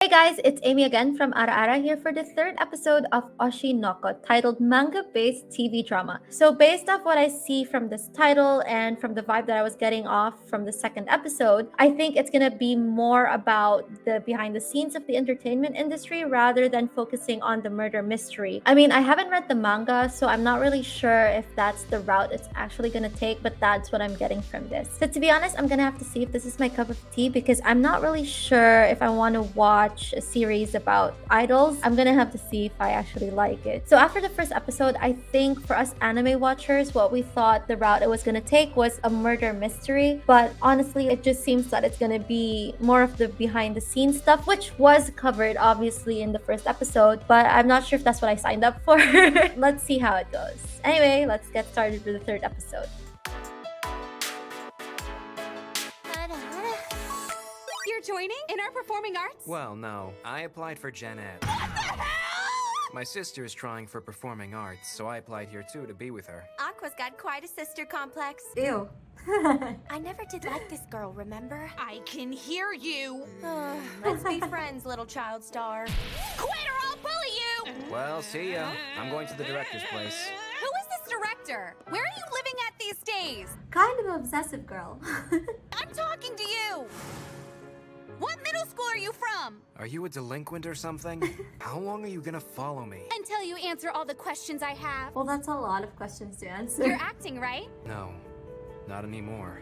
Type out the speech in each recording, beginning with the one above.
Hey guys, it's Amy again from Ara Ara here for the third episode of Oshi No Ko titled Manga-based TV Drama. So based off what I see from this title and from the vibe that I was getting off from the second episode, I think it's gonna be more about the behind the scenes of the entertainment industry rather than focusing on the murder mystery. I mean, I haven't read the manga, so I'm not really sure if that's the route it's actually gonna take, but that's what I'm getting from this. So to be honest, I'm gonna have to see if this is my cup of tea because I'm not really sure if I want to watch a series about idols. I'm gonna have to see if I actually like it. So after the first episode, I think for us anime watchers, what we thought the route it was gonna take was a murder mystery, but honestly, it just seems that it's gonna be more of the behind the scenes stuff, which was covered obviously in the first episode, but I'm not sure if that's what I signed up for. Let's see how it goes. Anyway, let's get started with the third episode. You're joining in our performing arts? Well, no. I applied for Gen Ed. What the hell? My sister is trying for performing arts, so I applied here too to be with her. Aqua's got quite a sister complex. Ew. I never did like this girl, remember? I can hear you. Let's be friends, little child star. Quit or I'll bully you! Well, see ya. I'm going to the director's place. Who is this director? Where are you living at these days? Kind of an obsessive girl. I'm talking to you! What middle school are you from? Are you a delinquent or something? How long are you gonna follow me? Until you answer all the questions I have. Well, that's a lot of questions to answer. You're acting, right? No, not anymore.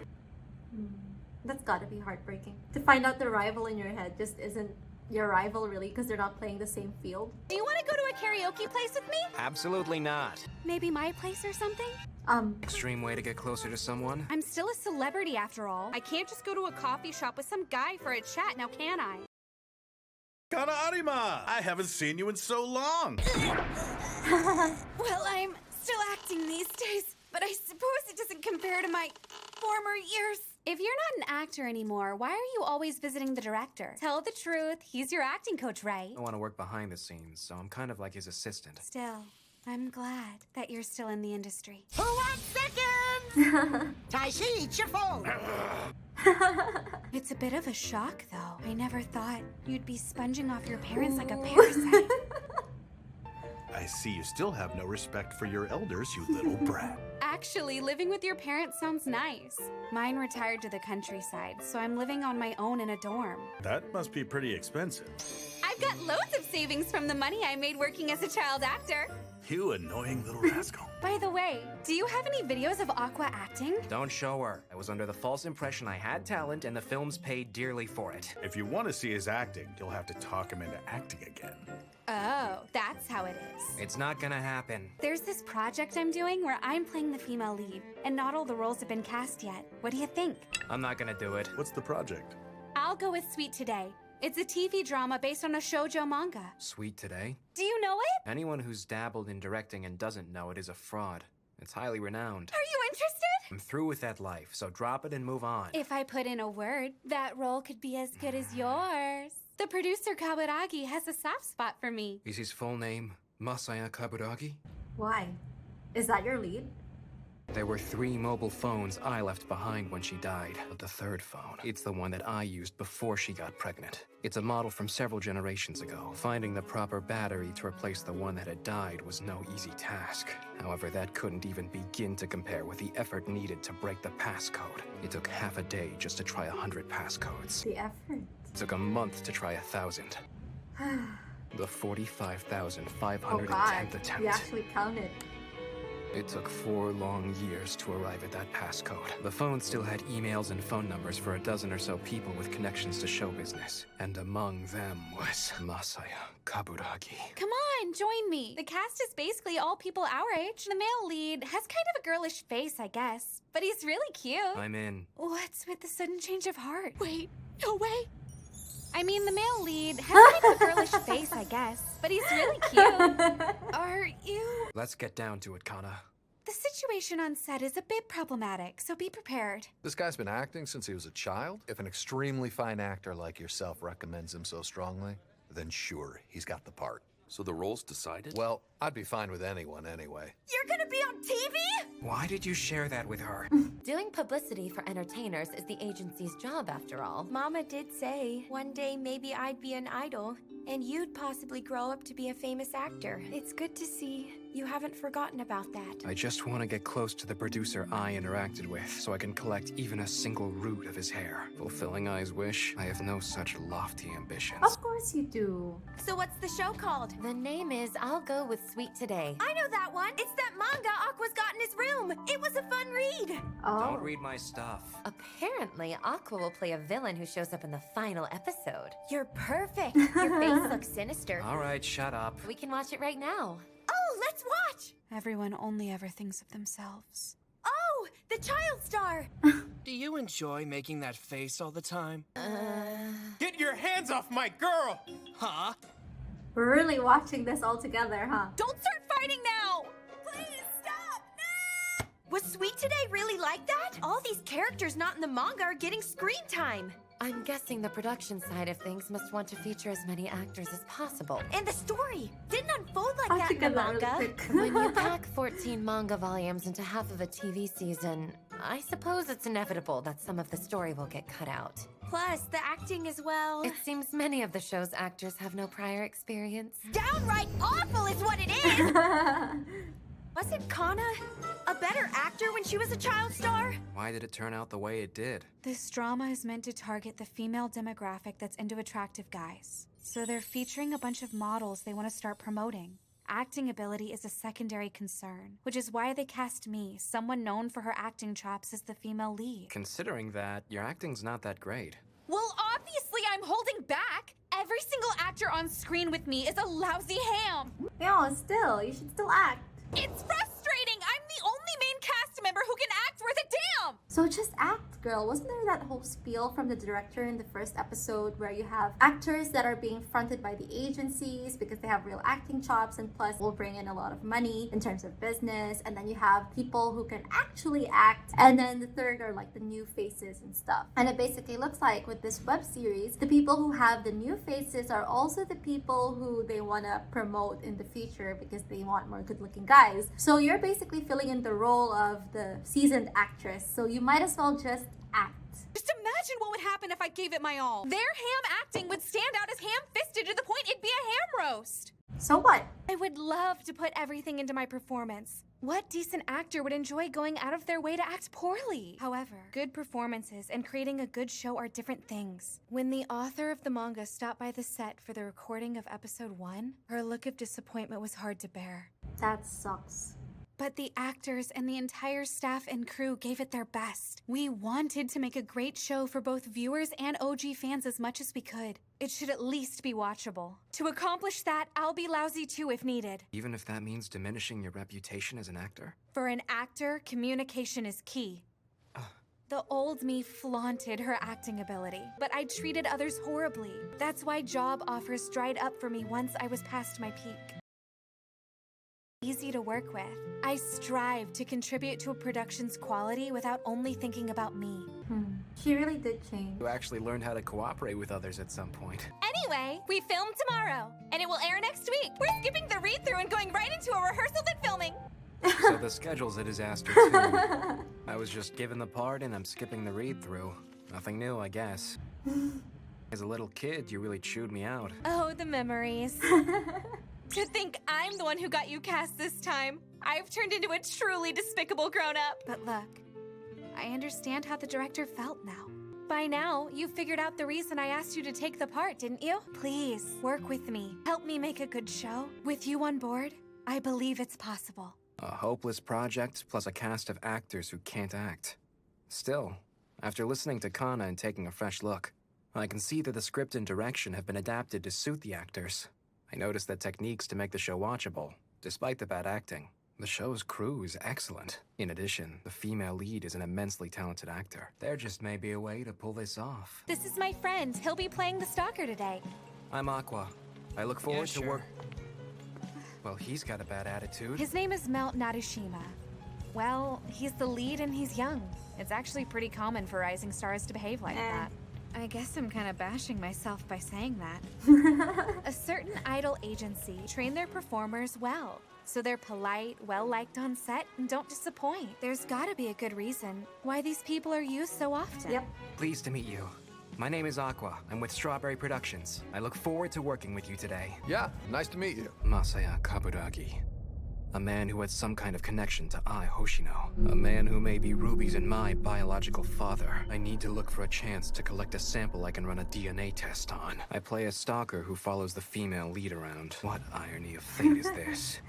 That's gotta be heartbreaking. To find out the rival in your head just isn't your rival really because they're not playing the same field. Do you want to go to a karaoke place with me? Absolutely not. Maybe my place or something? Extreme way to get closer to someone? I'm still a celebrity after all. I can't just go to a coffee shop with some guy for a chat, now can I? Kana Arima! I haven't seen you in so long! Well, I'm still acting these days, but I suppose it doesn't compare to my former years. If you're not an actor anymore, why are you always visiting the director? Tell the truth, he's your acting coach, right? I want to work behind the sines, so I'm kind of like his assistant. Still, I'm glad that you're still in the industry. Who wants seconds? Taisi, eat your phone. It's a bit of a shock, though. I never thought you'd be sponging off your parents like a parasite. I see you still have no respect for your elders, you little brat. Actually, living with your parents sounds nice. Mine retired to the countryside, so I'm living on my own in a dorm. That must be pretty expensive. I've got loads of savings from the money I made working as a child actor. You annoying little rascal. By the way, do you have any videos of Aqua acting? Don't show her. I was under the false impression I had talent and the films paid dearly for it. If you want to see his acting, you'll have to talk him into acting again. Oh, that's how it is. It's not gonna happen. There's this project I'm doing where I'm playing the female lead, and not all the roles have been cast yet. What do you think? I'm not gonna do it. What's the project? I'll go with Sweet Today. It's a TV drama based on a shoujo manga. Sweet Today? Do you know it? Anyone who's dabbled in directing and doesn't know it is a fraud. It's highly renowned. Are you interested? I'm through with that life, so drop it and move on. If I put in a word, that role could be as good as yours. The producer Kaburagi has a soft spot for me. Is his full name Masaya Kaburagi? Why? Is that your lead? There were 3 mobile phones I left behind when she died, but the third phone, it's the one that I used before she got pregnant. It's a model from several generations ago. Finding the proper battery to replace the one that had died was no easy task. However, that couldn't even begin to compare with the effort needed to break the passcode. It took half a day just to try 100 passcodes. The effort. It took a month to try 1,000. The 45,510th Oh god, attempt. you actually counted. It took 4 long years to arrive at that passcode. The phone still had emails and phone numbers for a dozen or so people with connections to show business. And among them was Masaya Kaburagi. Come on, join me. The cast is basically all people our age. The male lead has kind of a girlish face, I guess. But he's really cute. I'm in. What's with the sudden change of heart? Wait, no way. I mean, the male lead has kind of a girlish face, I guess. But he's really cute. Are you... Let's get down to it, Kana. The situation on set is a bit problematic, so be prepared. This guy's been acting since he was a child. If an extremely fine actor like yourself recommends him so strongly, then sure, he's got the part. So the role's decided? Well, I'd be fine with anyone anyway. You're gonna be on TV? Why did you share that with her? Doing publicity for entertainers is the agency's job, after all. Mama did say one day maybe I'd be an idol, and you'd possibly grow up to be a famous actor. It's good to see you haven't forgotten about that. I just want to get close to the producer I interacted with, so I can collect even a single root of his hair. Fulfilling Ai's wish, I have no such lofty ambitions. Of course you do. So what's the show called? The name is I'll Go With Sweet Today. I know that one. It's that manga Aqua's got in his room. It was a fun read. Oh. Don't read my stuff. Apparently, Aqua will play a villain who shows up in the final episode. You're perfect. Your face looks sinister. All right, shut up. We can watch it right now. Oh, let's watch. Everyone only ever thinks of themselves. Oh, the child star. Do you enjoy making that face all the time? Get your hands off my girl! Huh? We're really watching this all together, huh? Don't start fighting now. Please stop. No! Was Sweet Today really like that? All these characters not in the manga are getting screen time. I'm guessing the production side of things must want to feature as many actors as possible. And the story didn't unfold like I'll that in the get that really manga. quick. When you pack 14 manga volumes into half of a TV season, I suppose it's inevitable that some of the story will get cut out. Plus, the acting as well. It seems many of the show's actors have no prior experience. Downright awful is what it is! Wasn't Kana a better actor when she was a child star? Why did it turn out the way it did? This drama is meant to target the female demographic that's into attractive guys. So they're featuring a bunch of models they want to start promoting. Acting ability is a secondary concern, which is why they cast me, someone known for her acting chops, as the female lead. Considering that, your acting's not that great. Well, obviously I'm holding back! Every single actor on screen with me is a lousy ham! No, still, you should still act. It's frustrating! I'm the only main cast member who can act worth a damn! So just act, girl. Wasn't there that whole spiel from the director in the first episode where you have actors that are being fronted by the agencies because they have real acting chops and plus will bring in a lot of money in terms of business, and then you have people who can actually act, and then the third are like the new faces and stuff. And it basically looks like with this web series, the people who have the new faces are also the people who they want to promote in the future because they want more good looking guys. So you're basically filling in the role of the seasoned actress, so you might as well just act. Just imagine what would happen if I gave it my all. Their ham acting would stand out as ham-fisted to the point it'd be a ham roast. So what? I would love to put everything into my performance. What decent actor would enjoy going out of their way to act poorly? However, good performances and creating a good show are different things. When the author of the manga stopped by the set for the recording of episode 1, her look of disappointment was hard to bear. That sucks. But the actors and the entire staff and crew gave it their best. We wanted to make a great show for both viewers and OG fans as much as we could. It should at least be watchable. To accomplish that, I'll be lousy too if needed. Even if that means diminishing your reputation as an actor? For an actor, communication is key. The old me flaunted her acting ability, but I treated others horribly. That's why job offers dried up for me once I was past my peak. Easy to work with. I strive to contribute to a production's quality without only thinking about me. She really did change. You actually learned how to cooperate with others at some point. Anyway, we film tomorrow, and it will air next week. We're skipping the read-through and going right into a rehearsal then filming. So the schedule's a disaster too. I was just given the part and I'm skipping the read-through. Nothing new, I guess. As a little kid, you really chewed me out. Oh, the memories. To think I'm the one who got you cast this time. I've turned into a truly despicable grown-up. But look, I understand how the director felt now. By now, you've figured out the reason I asked you to take the part, didn't you? Please, work with me. Help me make a good show. With you on board, I believe it's possible. A hopeless project plus a cast of actors who can't act. Still, after listening to Kana and taking a fresh look, I can see that the script and direction have been adapted to suit the actors. I noticed that techniques to make the show watchable, despite the bad acting. The show's crew is excellent. In addition, the female lead is an immensely talented actor. There just may be a way to pull this off. This is my friend. He'll be playing the stalker today. I'm Aqua. I look forward to work. Well, he's got a bad attitude. His name is Melt Narushima. Well, he's the lead and he's young. It's actually pretty common for rising stars to behave like that. I guess I'm kind of bashing myself by saying that. A certain idol agency train their performers well, so they're polite, well-liked on set, and don't disappoint. There's gotta be a good reason why these people are used so often. Yep. Pleased to meet you. My name is Aqua. I'm with Strawberry Productions. I look forward to working with you today. Yeah, nice to meet you. Masaya Kaburagi. A man who had some kind of connection to Hoshino. A man who may be Ruby's and my biological father. I need to look for a chance to collect a sample I can run a DNA test on. I play a stalker who follows the female lead around. What irony of fate is this?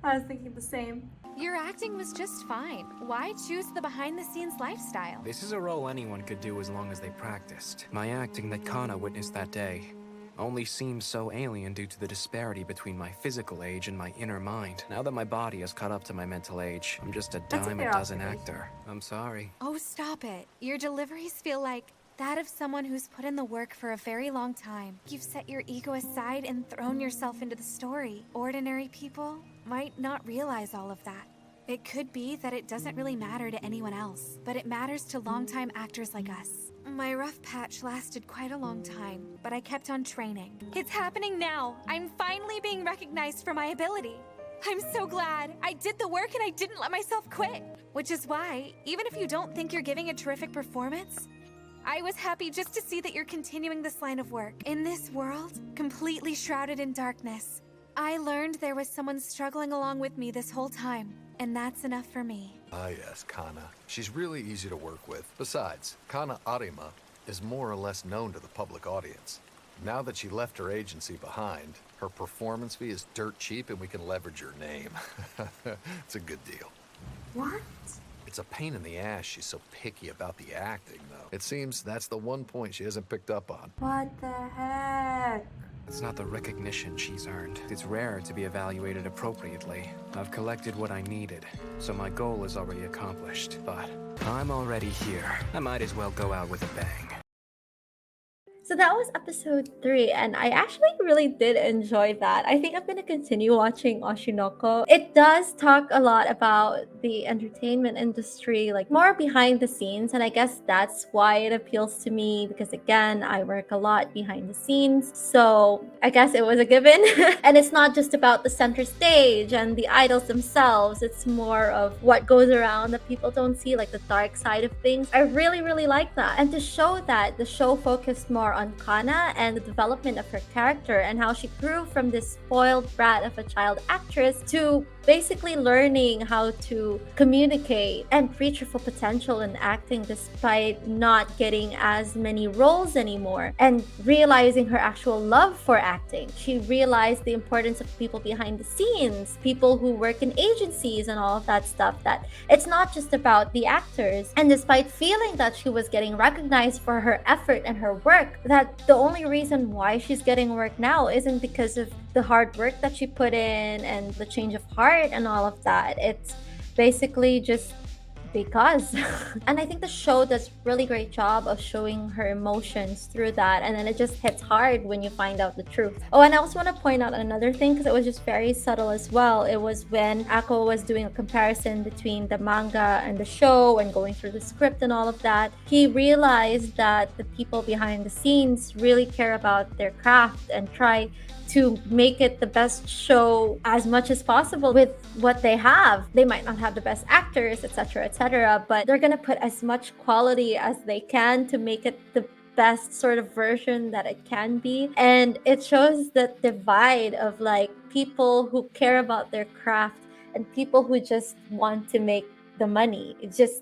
I was thinking the same. Your acting was just fine. Why choose the behind-the-scenes lifestyle? This is a role anyone could do as long as they practiced. My acting that Kana witnessed that day only seems so alien due to the disparity between my physical age and my inner mind. Now that my body has caught up to my mental age, I'm just a dime a dozen actor. I'm sorry. Oh, stop it. Your deliveries feel like that of someone who's put in the work for a very long time. You've set your ego aside and thrown yourself into the story. Ordinary people might not realize all of that. It could be that it doesn't really matter to anyone else, but it matters to longtime actors like us. My rough patch lasted quite a long time, but I kept on training. It's happening now. I'm finally being recognized for my ability. I'm so glad. I did the work and I didn't let myself quit. Which is why, even if you don't think you're giving a terrific performance, I was happy just to see that you're continuing this line of work. In this world, completely shrouded in darkness, I learned there was someone struggling along with me this whole time, and that's enough for me. Ah, yes, Kana. She's really easy to work with. Besides, Kana Arima is more or less known to the public audience. Now that she left her agency behind, her performance fee is dirt cheap and we can leverage her name. It's a good deal. What? It's a pain in the ass she's so picky about the acting, though. It seems that's the one point she hasn't picked up on. What the heck? It's not the recognition she's earned. It's rare to be evaluated appropriately. I've collected what I needed, so my goal is already accomplished. But I'm already here. I might as well go out with a bang. So that was episode 3, and I actually really did enjoy that. I think I'm going to continue watching Oshi No Ko. It does talk a lot about the entertainment industry, like more behind the scenes, and I guess that's why it appeals to me, because again, I work a lot behind the scenes, so I guess it was a given. And it's not just about the center stage and the idols themselves, it's more of what goes around that people don't see, like the dark side of things. I really, really like that. And to show that, the show focused more on Kana and the development of her character and how she grew from this spoiled brat of a child actress to basically learning how to communicate and reach her full potential in acting despite not getting as many roles anymore, and realizing her actual love for acting. She realized the importance of people behind the scenes, people who work in agencies and all of that stuff, that it's not just about the actors. And despite feeling that she was getting recognized for her effort and her work, that the only reason why she's getting work now isn't because of the hard work that she put in and the change of heart and all of that. It's basically just because. And I think the show does really great job of showing her emotions through that, and then it just hits hard when you find out the truth. Oh, and I also want to point out another thing, because it was just very subtle as well. It was when Aqua was doing a comparison between the manga and the show and going through the script and all of that. He realized that the people behind the scenes really care about their craft and try to make it the best show as much as possible with what they have. They might not have the best actors, etc., etc., but they're gonna put as much quality as they can to make it the best sort of version that it can be. And it shows that divide of like people who care about their craft and people who just want to make the money. It's just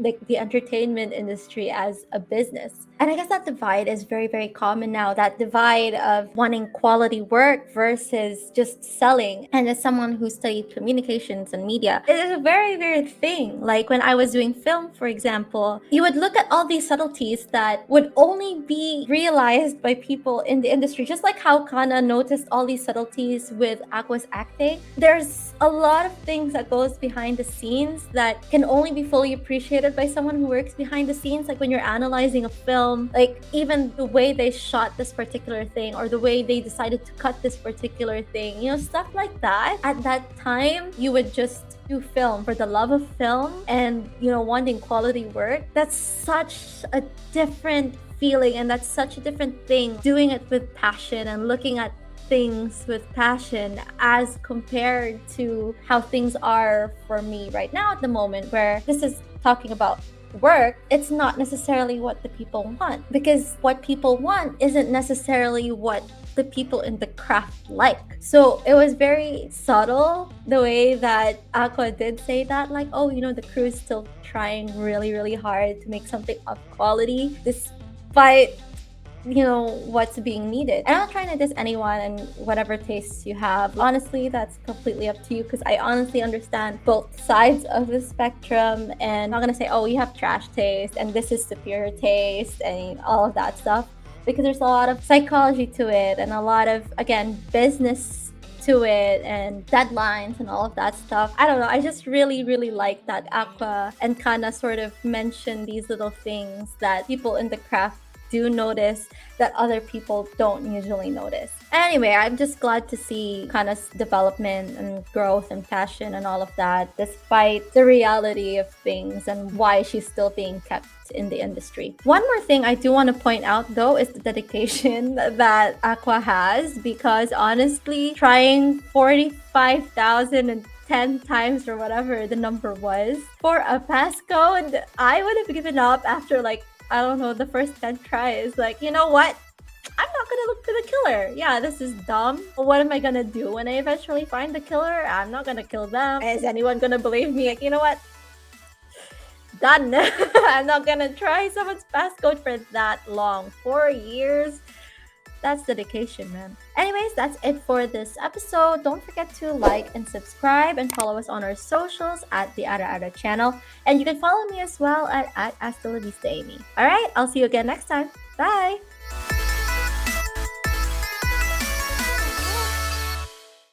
like the entertainment industry as a business. And I guess that divide is very, very common now. That divide of wanting quality work versus just selling. And as someone who studied communications and media, it is a very, very thing. Like when I was doing film, for example, you would look at all these subtleties that would only be realized by people in the industry. Just like how Kana noticed all these subtleties with Aqua's acting. There's a lot of things that goes behind the scenes that can only be fully appreciated by someone who works behind the scenes. Like when you're analyzing a film, like even the way they shot this particular thing or the way they decided to cut this particular thing, you know, stuff like that. At that time, you would just do film for the love of film and, you know, wanting quality work. That's such a different feeling, and that's such a different thing, doing it with passion and looking at things with passion as compared to how things are for me right now at the moment, where this is talking about work. It's not necessarily what the people want, because what people want isn't necessarily what the people in the craft like. So it was very subtle the way that Aqua did say that, like, oh, you know, the crew is still trying really, really hard to make something of quality despite, you know, what's being needed. And I'm not trying to diss anyone and whatever tastes you have. Honestly, that's completely up to you, because I honestly understand both sides of the spectrum, and I'm not gonna say, oh, you have trash taste and this is superior taste and all of that stuff, because there's a lot of psychology to it and a lot of, again, business to it and deadlines and all of that stuff. I don't know. I just really, really like that Aqua and Kana sort of mention these little things that people in the craft do notice that other people don't usually notice. Anyway, I'm just glad to see Kana's development and growth and passion and all of that, despite the reality of things and why she's still being kept in the industry. One more thing I do want to point out though is the dedication that Aqua has, because honestly, trying 45,010 times or whatever the number was for a passcode, I would have given up after, like, I don't know, the first 10 tries. Like, you know what? I'm not gonna look for the killer. Yeah, this is dumb. What am I gonna do when I eventually find the killer? I'm not gonna kill them. Is anyone gonna believe me? Like, you know what? Done. I'm not gonna try someone's passcode for that long. 4 years. That's dedication, man. Anyways, that's it for this episode. Don't forget to like and subscribe and follow us on our socials at the Ara Ara channel. And you can follow me as well at Hasta La Vista Amy. Alright, I'll see you again next time. Bye!